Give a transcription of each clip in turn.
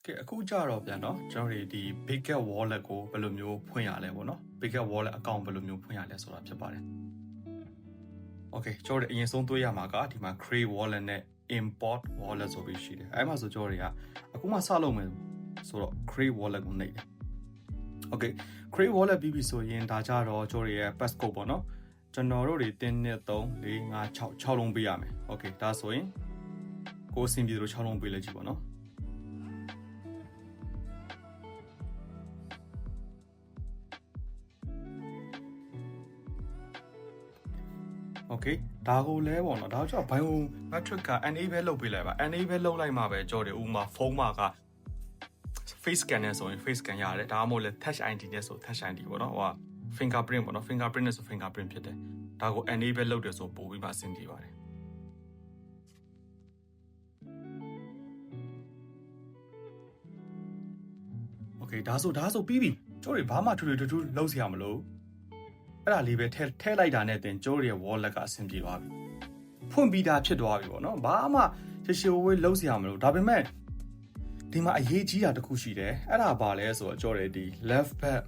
ကဲအခုကြတော့ဗျာနော်ကျွန်တော်တို့ဒီ Biget Wallet ကိုဘယ်လိုမျိုးဖွင့်ရလဲပေါ့နော် Biget Wallet account ဘယ်လိုမျိုးဖွင့်ရလဲဆိုတာဖြစ်ပါတယ် Okay ကျွန်တော်တို့အရင်ဆုံးသွေးရမှာကဒီမှာ Create Wallet နဲ့ Import Wallet ဆိုပြီးရှိတယ်အဲ့မှာဆိုကျွန်တော်တို့ကအခုမှစလုပ်မယ်ဆိုတော့ Create Wallet ကိုနှိပ်တယ် Okay Create Wallet ပြီးပြီဆိုရင်ဒါကြတော့ကျွန်တော်တို့ရဲ့ passcode ပေါ့နော်ကျွန်တော်တို့တွေ1 2 3 4 5 6လုံးပေးရမယ် Okay ဒါဆိုရင်ကိုယ်အဆင်ပြေလို့6လုံးပေးလိုက်ကြည့်ပေါ့နော်Okay ဒါကိုလဲပေါ့နော်ဒါကြောင့် biometric က enable လုပ်ပေးလိုက်ပါ enable လုပ်လိုက်မှပဲကြော်တယ်ဥမာဖုန်းမှာက face scan နဲ့ဆိုရင် face scan ရတယ်ဒါမှမဟုတ်လဲ touch ID နဲ့ဆို touch ID ပေါ့နော်ဟိုက fingerprint ပေါ့နော် fingerprint နဲ့ဆို fingerprint ဖြစ်တယ်ဒါကို enable လုပ်တယ်ဆိုပို့ပြီးမှအဆင်ပြေပါတယ်Okay ဒါဆိုပြီးပြီကျိုးတွေဘာမှထူထူလုံးစရာမလိုအဲ့ဒါလေးပဲထဲလိုက်တာနဲ့တင်ကျိုးတွေရဲ့ wallet ကအဆင်ပြေသွားပြီဖွင့်ပြီးသားဖြစ်သွားပြီပေါ့နော်ဘာမှရှေဝေးလုံးစရာမလိုဒါပေမဲ့ဒီမှာအရေးကြီးတာတစ်ခုရှိတယ်အဲ့ဒါဘာလဲဆိုတော့ကျိုးတွေဒီ left back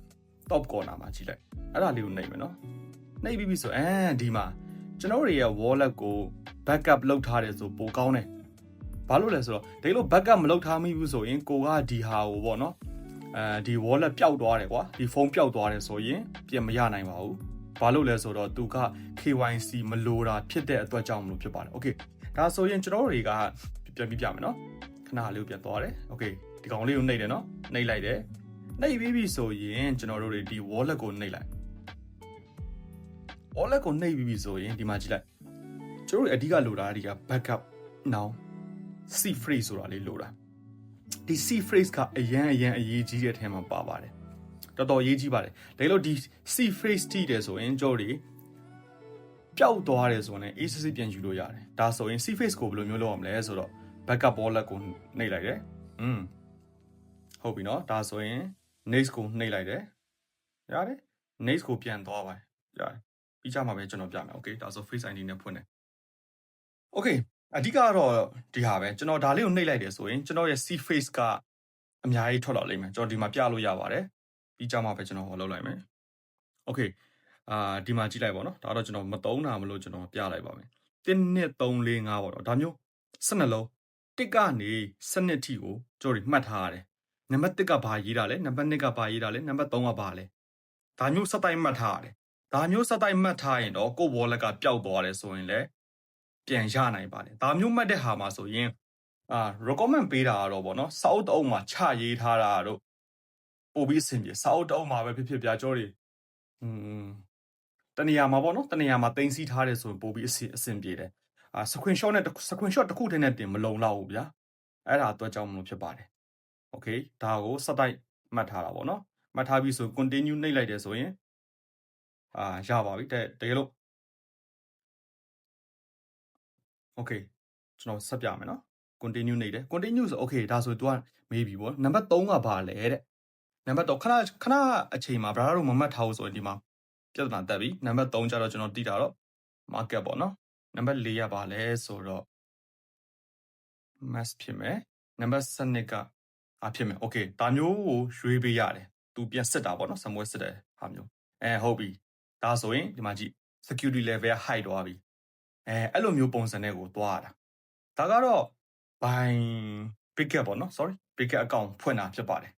top corner မှာကြည့်လိုက်အဲ့ဒါလေးကိုနှိပ်မယ်နော်နှိပ်ပြီးပြီဆိုဒီမှာကျွန်တော်တို့ရဲ့ wallet ကို backup လုပ်ထားတယ်ဆိုပိုကောင်းတယ်ဘာလို့လဲဆိုတော့ဒီလို backup မလုပ်ထားမိဘူးဆိုရင်ကိုကဒီဟာကိုပေါ့နော်ဒီ wallet ပျောက်သွားတယ်ကွာဒီဖုန်းပျောက်သွားတယ်ဆိုရင်ပြန်မရနိုင်ပါဘူးဘာလို့လဲဆိုတော့သူက KYC မလိုတာဖြစ်တဲ့အတွက်ကြောင့်မလို့ဖြစ်ပါတယ် Okay ဒါဆိုရင်ကျွန်တော်တို့တွေကပြန်ပြမယ်နော်ခဏလေးကိုပြန်သွားတယ် Okay ဒီကောင်လေးကိုနှိပ်တယ်နော်နှိပ်လိုက်တယ်နှိပ်ပြီးပြီဆိုရင်ကျွန်တော်တို့တွေဒီ wallet ကိုနှိပ်လိုက် wallet ကိုနှိပ်ပြီးပြီဆိုရင်ဒီမှာကြည့်လိုက်ကျွန်တော်တို့အဓိကလိုတာဒီက backup now C phrase ဆိုတာလေးလိုတာဒီ C phrase ကအရန်အရေးကြီးတဲ့အထက်မှာပါပါတယ်တော်တော်ရေးကြီးပါတယ်ဒါလို့ဒီ C phrase တီးတယ်ဆိုရင်ကြော်တွေပျောက်သွားတယ်ဆိုရင် ACC ပြန်ယူလို့ရတယ်ဒါဆိုရင် C phrase ကိုဘယ်လိုမျိုးလုပ်အောင်လဲဆိုတော့ backup wallet ကိုနှိပ်လိုက်တယ်ဟုတ်ပြီနော်ဒါဆိုရင် next ကိုနှိပ်လိုက်တယ်ရတယ် next ကိုပြန်သွားပါရတယ်ပြီးကြမှာပဲကျွန်တော်ပြမယ် Okay ဒါဆို Face ID နဲ့ဖွင့်တယ် Okayအဓိကတော့ဒီဟာပဲကျွန်တော်ဒါလေးကိုနှိပ်လိုက်တယ်ဆိုရင်ကျွန်တော်ရဲ့ C face ကအများကြီးထွက်လာလိမ့်မယ်ကျွန်တော်ဒီမှာပြလို့ရပါတယ်ပြီးကြမှာပဲကျွန်တော်ဟောလုပ်လိုက်မယ် Okay ဒီမှာကြည့်လိုက်ပါတော့ဒါတော့ကျွန်တော်မသုံးတာမလို့ကျွန်တော်ပြလိုက်ပါမယ်1 2 3 4 5ပေါ့တော့ဒါမျိုး12လုံးတစ်ကနေ12ထိကိုကျွန်တော်မှတ်ထားရတယ်နံပါတ်1ကဘာရေးတာလဲနံပါတ်2ကဘာရေးတာလဲနံပါတ်3ကဘာလဲဒါမျိုးစက်တိုင်းမှတ်ထားရတယ်ဒါမျိုးစက်တိုင်းမှတ်ထားရင်တော့ကိုယ့် wallet ကပျောက်သွားတယ်ဆိုရင်လည်းပြန်ရနိုင်ပါတယ်ဒါမျိုးမှတ်တဲ့ဟာမှာဆိုရင်recommend ပေးတာကတော့ဗောနော်စာအုပ်တအုပ်မှာချရေးထားတာတို့ပို့ပြီးအဆင်ပြေစာအုပ်တအုပ်မှာပဲဖြစ်ပြကြောတွေတနေရာမှာဗောနော်တနေရာမှာတင်စီထားတယ်ဆိုရင်ပို့ပြီးအဆင်ပြေတယ်screenshot တစ်ခုတည်းနဲ့တင်မလုံလောက်ဘူးဗျာအဲ့ဒါအတွက်ကြောင့်မလို့ဖြစ်ပါတယ် Okay ဒါကိုစက်တိုက်မှတ်ထားတာဗောနော်မှတ်ထားပြီးဆို continue နှိပ်လိုက်တယ်ဆိုရင်ရပါပြီတကယ်လို့ Okay ကျွန်တော်ဆက်ပြမယ်နော် continue နေတယ် continue ဆို okay ဒါဆို तू ကမေးပြီပေါ့နံပါတ်3ကဘာလဲတဲ့နံပါတ်3ခဏအချိန်မှာ brother တို့မမှတ်ထားဘူးဆိုရင်ဒီမှာပြဿနာတက်ပြီနံပါတ်3ကျတော့ကျွန်တော်တိတာတော့ market ပေါ့နော်နံပါတ်4ကဘာလဲဆိုတော့ mass ဖြစ်မယ်နံပါတ်7ကဖြစ်မယ် okay ဒါမျိုးကိုရွှေ့ပေးရတယ် तू ပြန်စစ်တာပေါ့နော် somewhere စစ်တယ်ဟာမျိုးဟုတ်ပြီဒါဆိုရင်ဒီမှာကြည့် security level က high သွားပြီအဲ့လိုမျိုးပုံစံနဲ့ကိုသွားရတာဒါကတော့ Biget ပေါ့နော် sorry Biget account ဖွင့်တာဖြစ်ပါတယ်